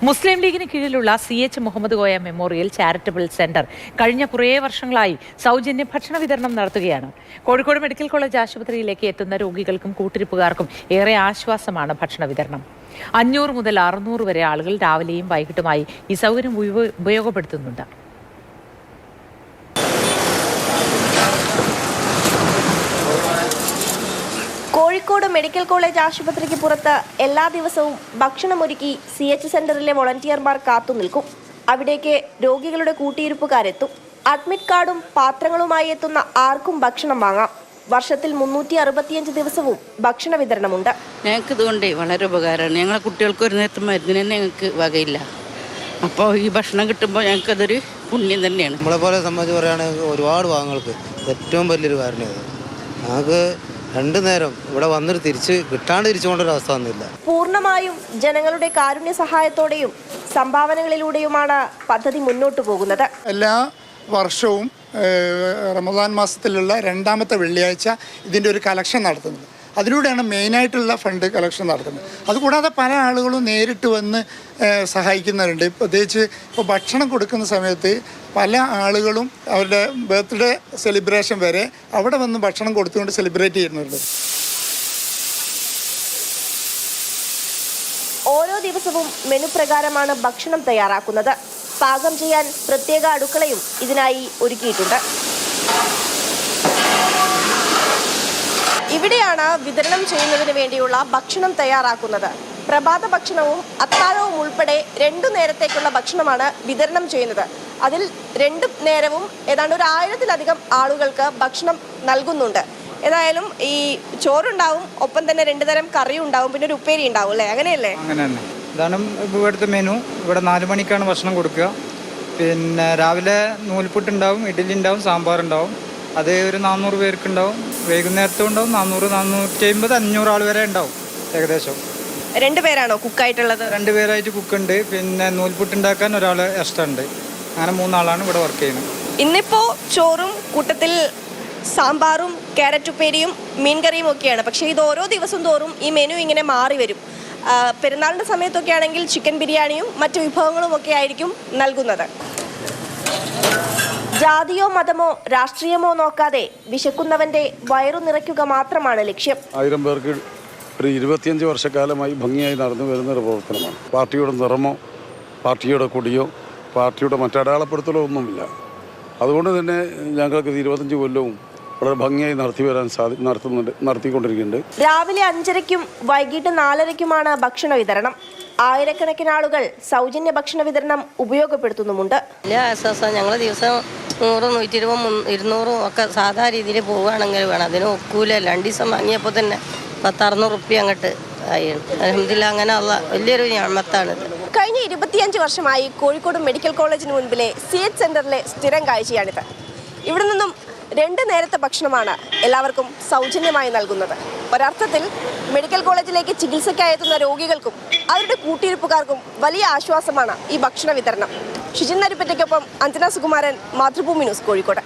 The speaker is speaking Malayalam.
മുസ്ലിം ലീഗിന് കീഴിലുള്ള CH Muhammad Koya memorial charitable centre കഴിഞ്ഞ കുറേ വർഷങ്ങളായി സൗജന്യ ഭക്ഷണ വിതരണം നടത്തുകയാണ്. കോഴിക്കോട് മെഡിക്കൽ കോളേജ് ആശുപത്രിയിലേക്ക് എത്തുന്ന രോഗികൾക്കും കൂട്ടിരിപ്പുകാർക്കും ഏറെ ആശ്വാസമാണ് ഭക്ഷണ വിതരണം. 500 മുതൽ 600 വരെ ആളുകൾ രാവിലെയും വൈകിട്ടുമായി ഈ സൗകര്യം ഉപയോഗപ്പെടുത്തുന്നുണ്ട്. കോഴിക്കോട് മെഡിക്കൽ കോളേജ് ആശുപത്രിക്ക് പുറത്ത് എല്ലാ ദിവസവും ഭക്ഷണമൊരുക്കി CH സെന്ററിലെ വോളണ്ടിയർമാർ കാത്തുനിൽക്കും. അവിടേക്ക് രോഗികളുടെ കൂട്ടിയിരിപ്പുകാരെത്തും. അഡ്മിറ്റ് കാർഡും പാത്രങ്ങളുമായി എത്തുന്ന ആർക്കും ഭക്ഷണം വാങ്ങാം. വർഷത്തിൽ 365 ദിവസവും ഭക്ഷണ വിതരണമുണ്ട്. ഞങ്ങൾക്ക് ഇതുകൊണ്ടേ വളരെ ഉപകാരമാണ്. ഞങ്ങളെ കുട്ടികൾക്ക് ഒരു നേരത്തെ മരുന്നിന് തന്നെ ഞങ്ങൾക്ക് വകയില്ല. അപ്പോൾ ഈ ഭക്ഷണം കിട്ടുമ്പോൾ ഞങ്ങൾക്കതൊരു പുണ്യം തന്നെയാണ്. നമ്മളെ പോലെ സംബന്ധിച്ച് പറയുകയാണെങ്കിൽ ഒരുപാട് ഭാഗങ്ങൾക്ക് ഏറ്റവും വലിയൊരു കാരണമാണ്. ഞങ്ങൾക്ക് 2 നേരം ഇവിടെ വന്നിട്ട് കിട്ടാണ്ട് തിരിച്ചു കൊണ്ടൊരവസ്ഥ വന്നില്ല. പൂർണ്ണമായും ജനങ്ങളുടെ കാരുണ്യ സഹായത്തോടെയും സംഭാവനകളിലൂടെയുമാണ് പദ്ധതി മുന്നോട്ട് പോകുന്നത്. എല്ലാ വർഷവും റമദാൻ മാസത്തിലുള്ള 2ാമത്തെ വെള്ളിയാഴ്ച ഇതിൻ്റെ ഒരു കളക്ഷൻ നടത്തുന്നത്. അതിലൂടെയാണ് മെയിനായിട്ടുള്ള ഫണ്ട് കളക്ഷൻ നടത്തുന്നത്. അതുകൂടാതെ പല ആളുകളും നേരിട്ട് വന്ന് സഹായിക്കുന്നവരുണ്ട്. പ്രത്യേകിച്ച് ഇപ്പോൾ ഭക്ഷണം കൊടുക്കുന്ന സമയത്ത് പല ആളുകളും അവരുടെ ബർത്ത്ഡേ സെലിബ്രേഷൻ വരെ അവിടെ വന്ന് ഭക്ഷണം കൊടുത്തുകൊണ്ട് സെലിബ്രേറ്റ് ചെയ്യുന്നുണ്ട്. ഓരോ ദിവസവും മെനു പ്രകാരമാണ് ഭക്ഷണം തയ്യാറാക്കുന്നത്. പാകം ചെയ്യാൻ പ്രത്യേക അടുക്കളയും ഇതിനായി ഒരുക്കിയിട്ടുണ്ട്. ഇവിടെയാണ് വിതരണം ചെയ്യുന്നതിന് വേണ്ടിയുള്ള ഭക്ഷണം തയ്യാറാക്കുന്നത്. പ്രഭാത ഭക്ഷണവും അത്താഴവും ഉൾപ്പെടെ 2 നേരത്തേക്കുള്ള ഭക്ഷണമാണ് വിതരണം ചെയ്യുന്നത്. അതിൽ 2 നേരവും ഏതാണ്ട് 1000-ലധികം ആളുകൾക്ക് ഭക്ഷണം നൽകുന്നുണ്ട്. ഏതായാലും ഈ ചോറുണ്ടാവും, ഒപ്പം തന്നെ 2 തരം കറിയും ഉണ്ടാവും, പിന്നെ ഒരു ഉപ്പേരി ഉണ്ടാവും അല്ലേ? അങ്ങനെയല്ലേ? അങ്ങനെ തന്നെ. ഇതാണ് ഇവിടുത്തെ മെനു. ഇവിടെ 4 മണിക്കാണ് ഭക്ഷണം കൊടുക്കുക. പിന്നെ രാവിലെ നൂൽപുട്ടുണ്ടാവും, ഇഡ്ഡലി ഉണ്ടാവും, സാമ്പാർ ഉണ്ടാവും. അത് ഒരു 400 പേർക്കുണ്ടാവും. വൈകുന്നേരത്തും ഉണ്ടാവും. 400, 450, 500 ആൾ വരെ ഉണ്ടാവും ഏകദേശം. 2 പേരാണോ കുക്കായിട്ടുള്ളത്? 2 പേരായിട്ട് കുക്കുണ്ട്. പിന്നെ നൂൽപുട്ടുണ്ടാക്കാൻ ഒരാൾ എക്സ്ട്രാ ഉണ്ട്. അങ്ങനെ 3 ആളാണ് ഇവിടെ വർക്ക് ചെയ്യുന്നത്. ഇന്നിപ്പോൾ ചോറും കൂട്ടത്തിൽ സാമ്പാറും ക്യാരറ്റ് ഉപ്പേരിയും മീൻകറിയും ഒക്കെയാണ്. പക്ഷേ ഇത് ഓരോ ദിവസം തോറും ഈ മെനു ഇങ്ങനെ മാറി വരും. പെരുന്നാളിൻ്റെ സമയത്തൊക്കെ ആണെങ്കിൽ ചിക്കൻ ബിരിയാണിയും മറ്റു വിഭവങ്ങളും ഒക്കെ ആയിരിക്കും നൽകുന്നത്. ജാതിയോ മതമോ രാഷ്ട്രീയമോ നോക്കാതെ വിശക്കുന്നവന്റെ വയറു നിറയ്ക്കുക മാത്രമാണ് ലക്ഷ്യം. 1000 പേർക്ക് ഒരു 25 വർഷക്കാലമായി ഭംഗിയായി നടന്നു വരുന്ന ഒരു പ്രവർത്തനമാണ്. പാർട്ടിയുടെ നിറമോ പാർട്ടിയുടെ കൊടിയോ പാർട്ടിയുടെ മറ്റടയാളപ്പെടുത്തലോ ഒന്നുമില്ല. അതുകൊണ്ട് തന്നെ ഞങ്ങൾക്ക് 25 കൊല്ലവും വളരെ ഭംഗിയായി നടത്തിക്കൊണ്ടിരിക്കുന്നുണ്ട്. രാവിലെ 5:30-ക്കും വൈകിട്ട് 4:30-ക്കുമാണ് ഭക്ഷണ വിതരണം. ആയിരക്കണക്കിന് ആളുകൾ സൗജന്യ ഭക്ഷണ വിതരണം ഉപയോഗപ്പെടുത്തുന്നുമുണ്ട്. ഞങ്ങൾ ദിവസം 100, 120, 200 ഒക്കെ സാധാ രീതിയിൽ പോവുകയാണെങ്കിൽ വേണം. അതിന് ഒക്കൂല. 2 ദിവസം വാങ്ങിയപ്പോൾ തന്നെ 600 റുപ്യ അങ്ങോട്ട് ആയി. അൽഹംദുലില്ലാ, അങ്ങനെ ഉള്ള വലിയൊരു ഞാമത്താണിത്. കഴിഞ്ഞ 25 വർഷമായി കോഴിക്കോട് മെഡിക്കൽ കോളേജിന് മുൻപിലെ CH സെന്ററിലെ സ്ഥിരം കാഴ്ചയാണിത്. ഇവിടെ നിന്നും 2 നേരത്തെ ഭക്ഷണമാണ് എല്ലാവർക്കും സൗജന്യമായി നൽകുന്നത്. ഒരർത്ഥത്തിൽ മെഡിക്കൽ കോളേജിലേക്ക് ചികിത്സയ്ക്കായി എത്തുന്ന രോഗികൾക്കും അവരുടെ കൂട്ടിയിരിപ്പുകാർക്കും വലിയ ആശ്വാസമാണ് ഈ ഭക്ഷണ വിതരണം. ഷിജിൻ നരിപ്പറ്റയ്ക്കൊപ്പം അഞ്ജന സുകുമാരൻ, മാതൃഭൂമി ന്യൂസ്, കോഴിക്കോട്.